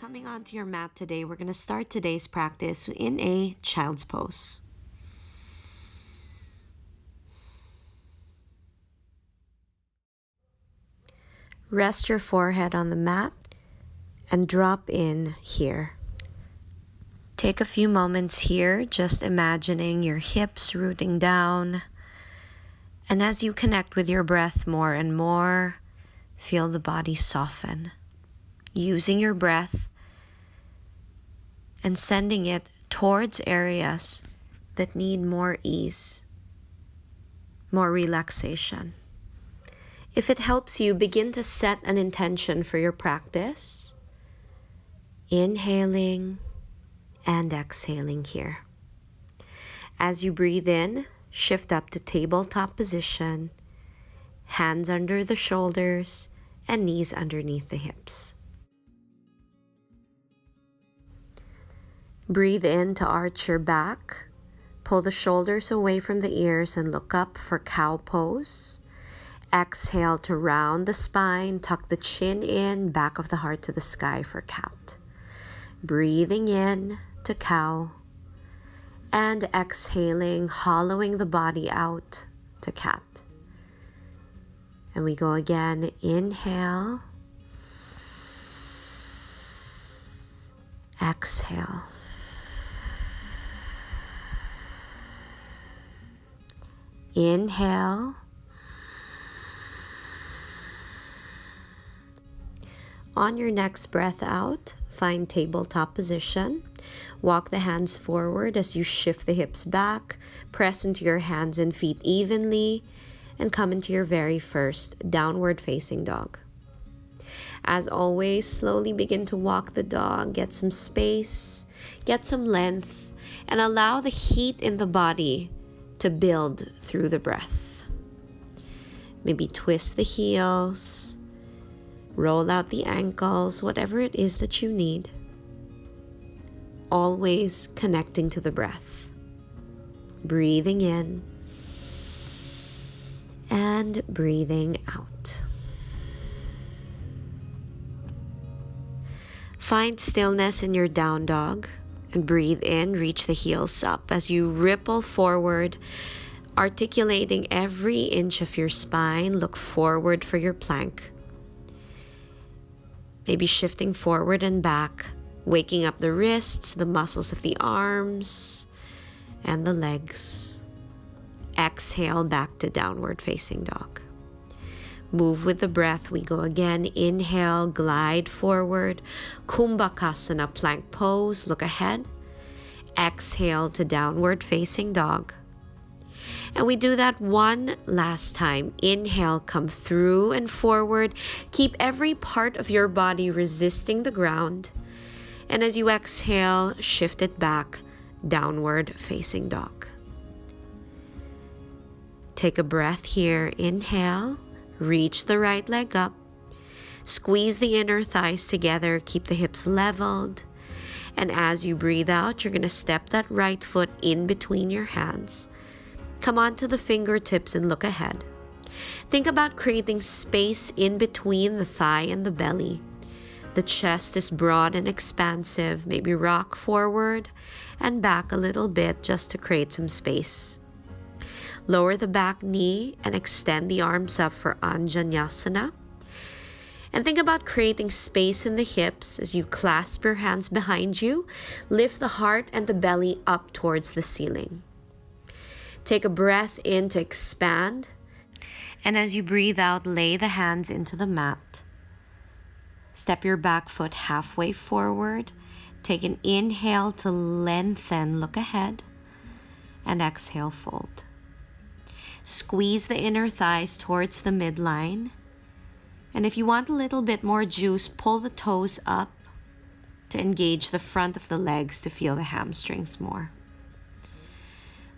Coming onto your mat today, we're going to start today's practice in a child's pose. Rest your forehead on the mat and drop in here. Take a few moments here, just imagining your hips rooting down. And as you connect with your breath more and more, feel the body soften. Using your breath and sending it towards areas that need more ease, more relaxation. If it helps you, begin to set an intention for your practice. Inhaling and exhaling here. As you breathe in, shift up to tabletop position, hands under the shoulders and knees underneath the hips. Breathe in to arch your back. Pull the shoulders away from the ears and look up for cow pose. Exhale to round the spine, tuck the chin in, back of the heart to the sky for cat. Breathing in to cow and exhaling, hollowing the body out to cat. And we go again, inhale, exhale. Inhale. On your next breath out, find tabletop position. Walk the hands forward as you shift the hips back. Press into your hands and feet evenly and come into your very first downward facing dog. As always, slowly begin to walk the dog. Get some space, get some length, and allow the heat in the body to build through the breath. Maybe twist the heels, roll out the ankles, whatever it is that you need. Always connecting to the breath. Breathing in and breathing out. Find stillness in your down dog. And breathe in, reach the heels up as you ripple forward, articulating every inch of your spine. Look forward for your plank. Maybe shifting forward and back, waking up the wrists, the muscles of the arms, and the legs. Exhale back to downward facing dog. Move with the breath. We go again. Inhale, glide forward. Kumbhakasana, plank pose. Look ahead. Exhale to downward facing dog. And we do that one last time. Inhale, come through and forward. Keep every part of your body resisting the ground. And as you exhale, shift it back, downward facing dog. Take a breath here. Inhale. Reach the right leg up. Squeeze the inner thighs together. Keep the hips leveled. And as you breathe out, you're going to step that right foot in between your hands. Come onto the fingertips and look ahead. Think about creating space in between the thigh and the belly. The chest is broad and expansive. Maybe rock forward and back a little bit just to create some space. Lower the back knee and extend the arms up for Anjaneyasana. And think about creating space in the hips as you clasp your hands behind you. Lift the heart and the belly up towards the ceiling. Take a breath in to expand. And as you breathe out, lay the hands into the mat. Step your back foot halfway forward. Take an inhale to lengthen, look ahead. And exhale, fold. Squeeze the inner thighs towards the midline. And if you want a little bit more juice, pull the toes up to engage the front of the legs to feel the hamstrings more.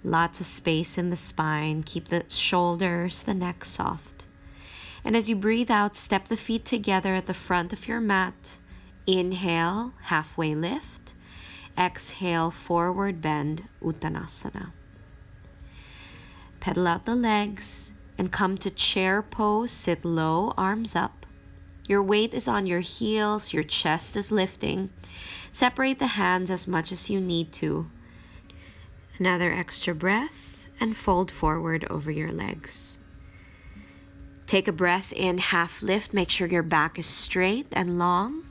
Lots of space in the spine. Keep the shoulders, the neck soft. And as you breathe out, step the feet together at the front of your mat. Inhale, halfway lift. Exhale, forward bend, Uttanasana. Pedal out the legs and come to chair pose. Sit low, arms up. Your weight is on your heels, your chest is lifting. Separate the hands as much as you need to. Another extra breath and fold forward over your legs. Take a breath in, half lift. Make sure your back is straight and long.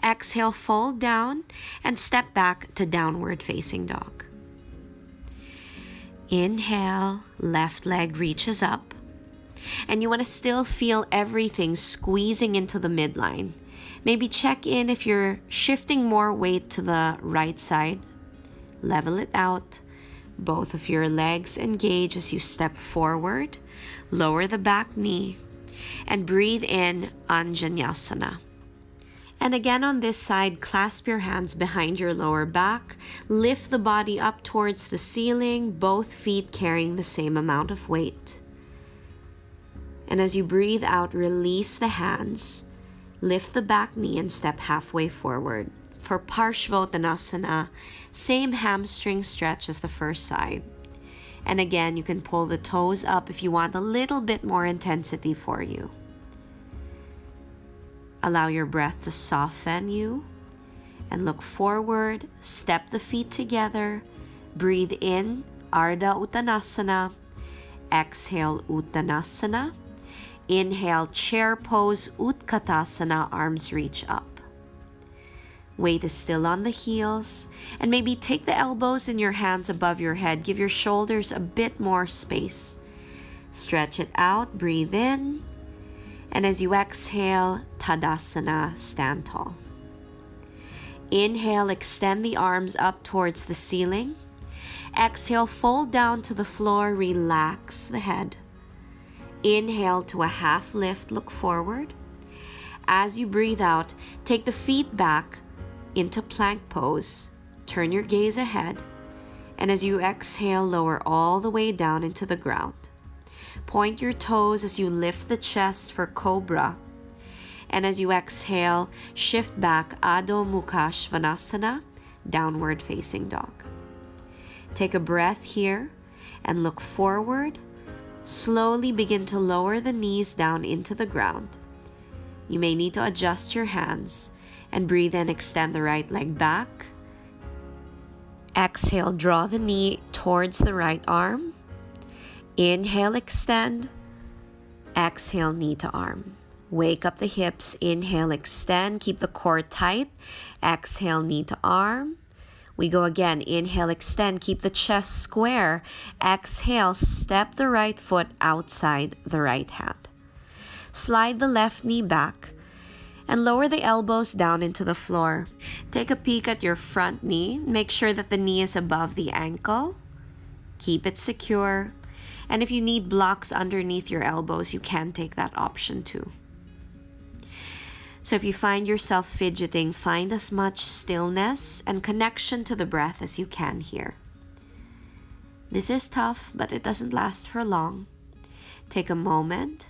Exhale, fold down and step back to downward facing dog. Inhale, left leg reaches up. And you want to still feel everything squeezing into the midline. Maybe check in if you're shifting more weight to the right side. Level it out. Both of your legs engage as you step forward. Lower the back knee. And breathe in Anjaneyasana. And again on this side, clasp your hands behind your lower back. Lift the body up towards the ceiling, both feet carrying the same amount of weight. And as you breathe out, release the hands. Lift the back knee and step halfway forward. For Parshvottanasana, same hamstring stretch as the first side. And again, you can pull the toes up if you want a little bit more intensity for you. Allow your breath to soften you and look forward. Step the feet together. Breathe in, Ardha Uttanasana. Exhale, Uttanasana. Inhale, chair pose, Utkatasana, arms reach up. Weight is still on the heels. And maybe take the elbows in your hands above your head. Give your shoulders a bit more space. Stretch it out, breathe in. And as you exhale, Tadasana, stand tall. Inhale, extend the arms up towards the ceiling. Exhale, fold down to the floor, relax the head. Inhale to a half lift, look forward. As you breathe out, take the feet back into plank pose. Turn your gaze ahead. And as you exhale, lower all the way down into the ground. Point your toes as you lift the chest for Cobra. And as you exhale, shift back Adho Mukha Svanasana, downward facing dog. Take a breath here and look forward. Slowly begin to lower the knees down into the ground. You may need to adjust your hands and breathe in, extend the right leg back. Exhale, draw the knee towards the right arm. Inhale, extend. Exhale, knee to arm. Wake up the hips. Inhale, extend. Keep the core tight. Exhale, knee to arm. We go again. Inhale, extend. Keep the chest square. Exhale, step the right foot outside the right hand. Slide the left knee back and lower the elbows down into the floor. Take a peek at your front knee. Make sure that the knee is above the ankle. Keep it secure. And if you need blocks underneath your elbows, you can take that option too. So if you find yourself fidgeting, find as much stillness and connection to the breath as you can here. This is tough, but it doesn't last for long. Take a moment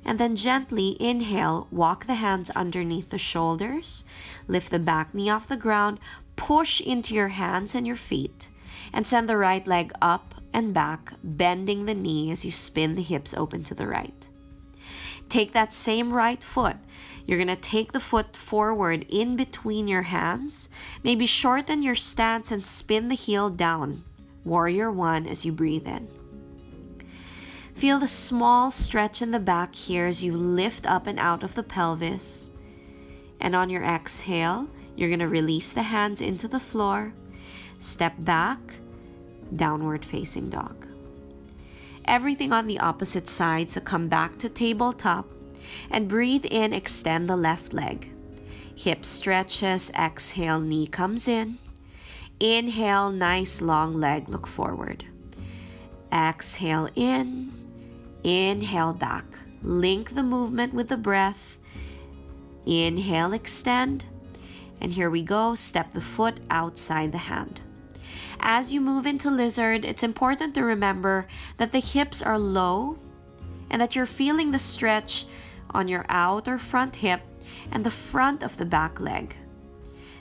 and then gently inhale, walk the hands underneath the shoulders, lift the back knee off the ground, push into your hands and your feet, and send the right leg up and back, bending the knee as you spin the hips open to the right. Take that same right foot. You're going to take the foot forward in between your hands. Maybe shorten your stance and spin the heel down. Warrior One as you breathe in. Feel the small stretch in the back here as you lift up and out of the pelvis. And on your exhale, you're going to release the hands into the floor. Step back, downward facing dog. Everything on the opposite side, so come back to tabletop and breathe in, extend the left leg. Hip stretches, exhale, knee comes in. Inhale, nice long leg, look forward. Exhale in, inhale back. Link the movement with the breath. Inhale, extend. And here we go, step the foot outside the hand. As you move into lizard, it's important to remember that the hips are low and that you're feeling the stretch on your out or front hip and the front of the back leg.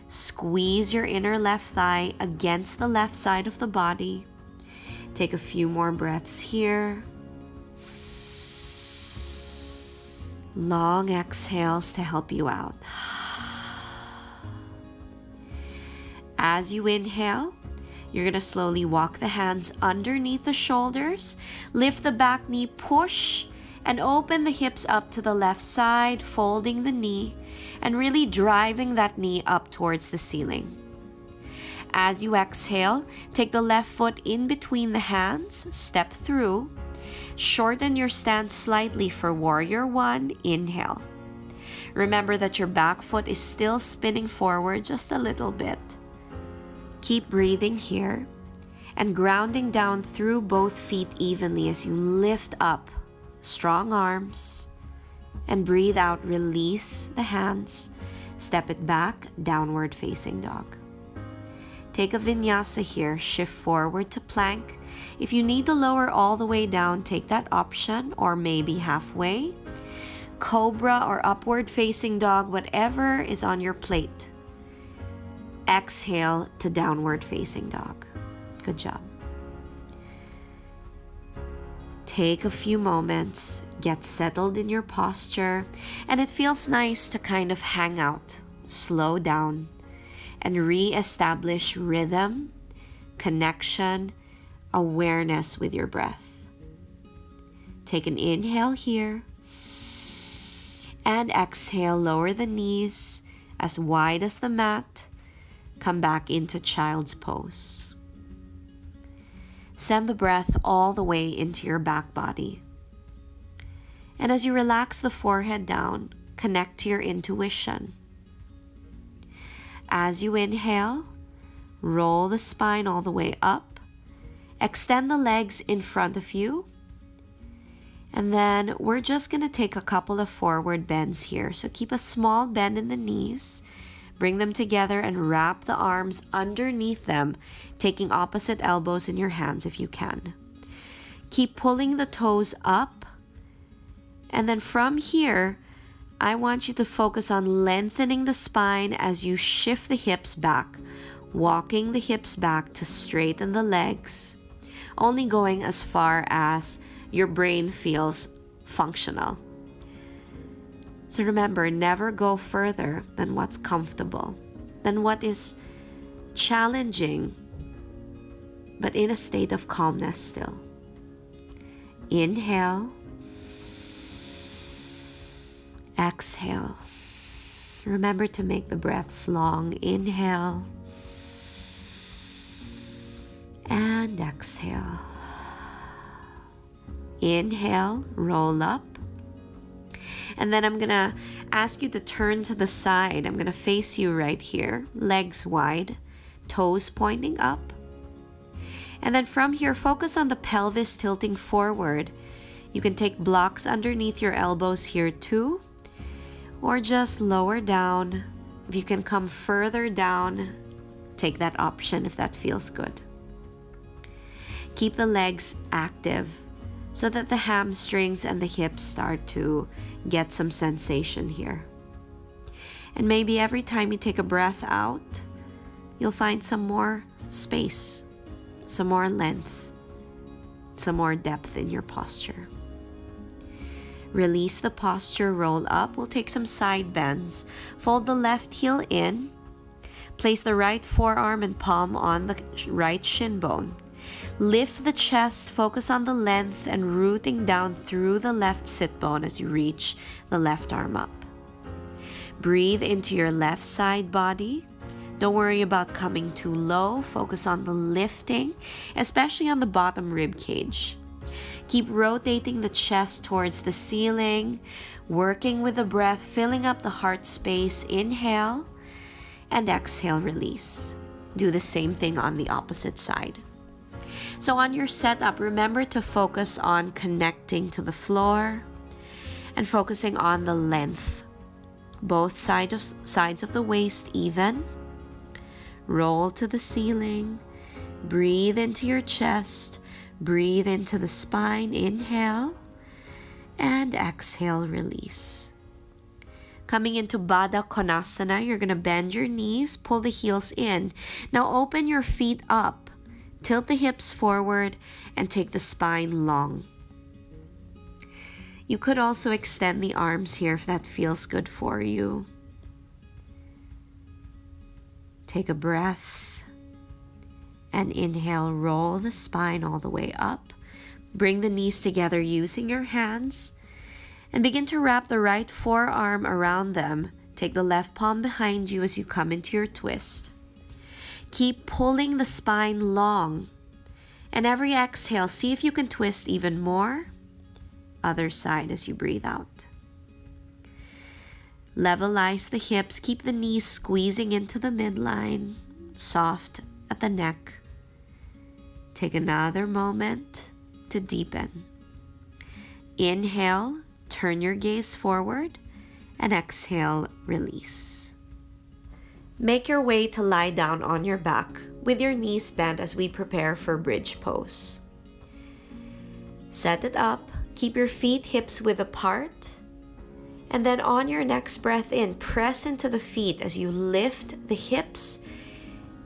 Squeeze your inner left thigh against the left side of the body. Take a few more breaths here. Long exhales to help you out. As you inhale, you're going to slowly walk the hands underneath the shoulders, lift the back knee, push, and open the hips up to the left side, folding the knee, and really driving that knee up towards the ceiling. As you exhale, take the left foot in between the hands, step through, shorten your stance slightly for warrior one, inhale. Remember that your back foot is still spinning forward just a little bit. Keep breathing here and grounding down through both feet evenly as you lift up strong arms and breathe out, release the hands, step it back, downward facing dog. Take a vinyasa here, shift forward to plank. If you need to lower all the way down, take that option, or maybe halfway. Cobra or upward facing dog, whatever is on your plate. Exhale to downward facing dog. Good job. Take a few moments, get settled in your posture, and it feels nice to kind of hang out, slow down, and re-establish rhythm, connection, awareness with your breath. Take an inhale here, and exhale, lower the knees as wide as the mat, come back into child's pose. Send the breath all the way into your back body. And as you relax the forehead down, connect to your intuition. As you inhale, roll the spine all the way up, extend the legs in front of you, and then we're just going to take a couple of forward bends here. So keep a small bend in the knees, bring them together and wrap the arms underneath them, taking opposite elbows in your hands if you can. Keep pulling the toes up, and then from here, I want you to focus on lengthening the spine as you shift the hips back, walking the hips back to straighten the legs, only going as far as your brain feels functional. So remember, never go further than what's comfortable, than what is challenging, but in a state of calmness still. Inhale. Exhale. Remember to make the breaths long. Inhale. And exhale. Inhale, roll up. And then I'm going to ask you to turn to the side. I'm going to face you right here, legs wide, toes pointing up. And then from here, focus on the pelvis tilting forward. You can take blocks underneath your elbows here too, or just lower down. If you can come further down, take that option if that feels good. Keep the legs active so that the hamstrings and the hips start to get some sensation here. And maybe every time you take a breath out, you'll find some more space, some more length, some more depth in your posture. Release the posture, roll up. We'll take some side bends. Fold the left heel in. Place the right forearm and palm on the right shin bone. Lift the chest, focus on the length and rooting down through the left sit bone as you reach the left arm up. Breathe into your left side body. Don't worry about coming too low. Focus on the lifting, especially on the bottom rib cage. Keep rotating the chest towards the ceiling, working with the breath, filling up the heart space. Inhale and exhale, release. Do the same thing on the opposite side. So on your setup, remember to focus on connecting to the floor and focusing on the length. Both sides of the waist even. Roll to the ceiling. Breathe into your chest. Breathe into the spine. Inhale and exhale, release. Coming into Baddha Konasana, you're going to bend your knees, pull the heels in. Now open your feet up. Tilt the hips forward and take the spine long. You could also extend the arms here if that feels good for you. Take a breath and inhale, roll the spine all the way up. Bring the knees together using your hands and begin to wrap the right forearm around them. Take the left palm behind you as you come into your twist. Keep pulling the spine long. And every exhale, see if you can twist even more. Other side as you breathe out. Levelize the hips. Keep the knees squeezing into the midline. Soft at the neck. Take another moment to deepen. Inhale, turn your gaze forward, and exhale, release. Make your way to lie down on your back with your knees bent as we prepare for bridge pose. Set it up, keep your feet hips width apart, and then on your next breath in, press into the feet as you lift the hips,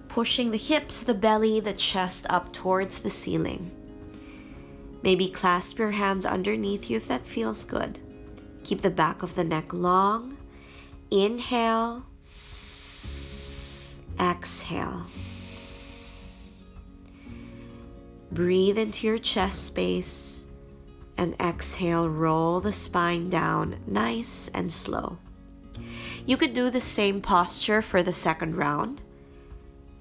pushing the hips, the belly, the chest up towards the ceiling. Maybe clasp your hands underneath you if that feels good. Keep the back of the neck long. Inhale. Exhale. Breathe into your chest space and exhale, roll the spine down nice and slow. You could do the same posture for the second round.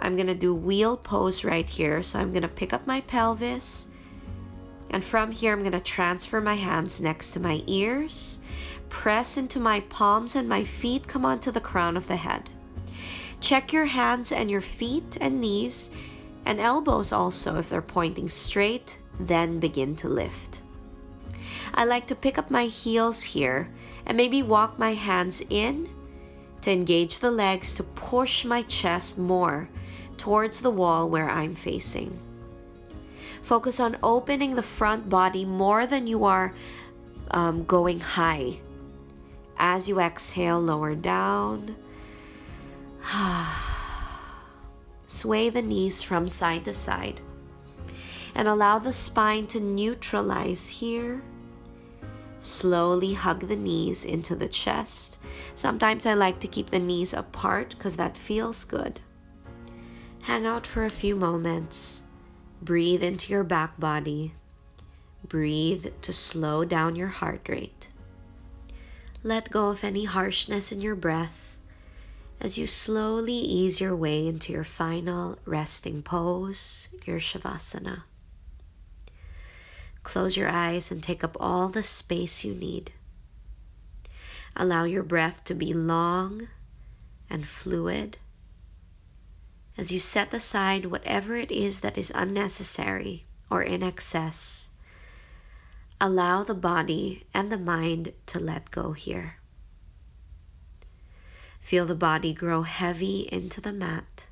I'm going to do wheel pose right here. So I'm going to pick up my pelvis, and from here I'm going to transfer my hands next to my ears, press into my palms, and my feet come onto the crown of the head. Check your hands and your feet and knees and elbows also if they're pointing straight, then begin to lift. I like to pick up my heels here and maybe walk my hands in to engage the legs to push my chest more towards the wall where I'm facing. Focus on opening the front body more than you are going high. As you exhale, lower down. Sway the knees from side to side and allow the spine to neutralize here. Slowly hug the knees into the chest. Sometimes I like to keep the knees apart because that feels good. Hang out for a few moments. Breathe into your back body. Breathe to slow down your heart rate. Let go of any harshness in your breath as you slowly ease your way into your final resting pose, your shavasana. Close your eyes and take up all the space you need. Allow your breath to be long and fluid as you set aside whatever it is that is unnecessary or in excess. Allow the body and the mind to let go here. Feel the body grow heavy into the mat.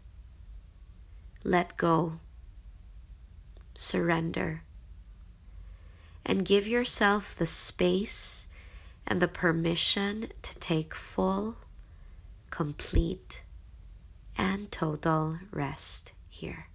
Let go. Surrender. And give yourself the space and the permission to take full, complete, and total rest here.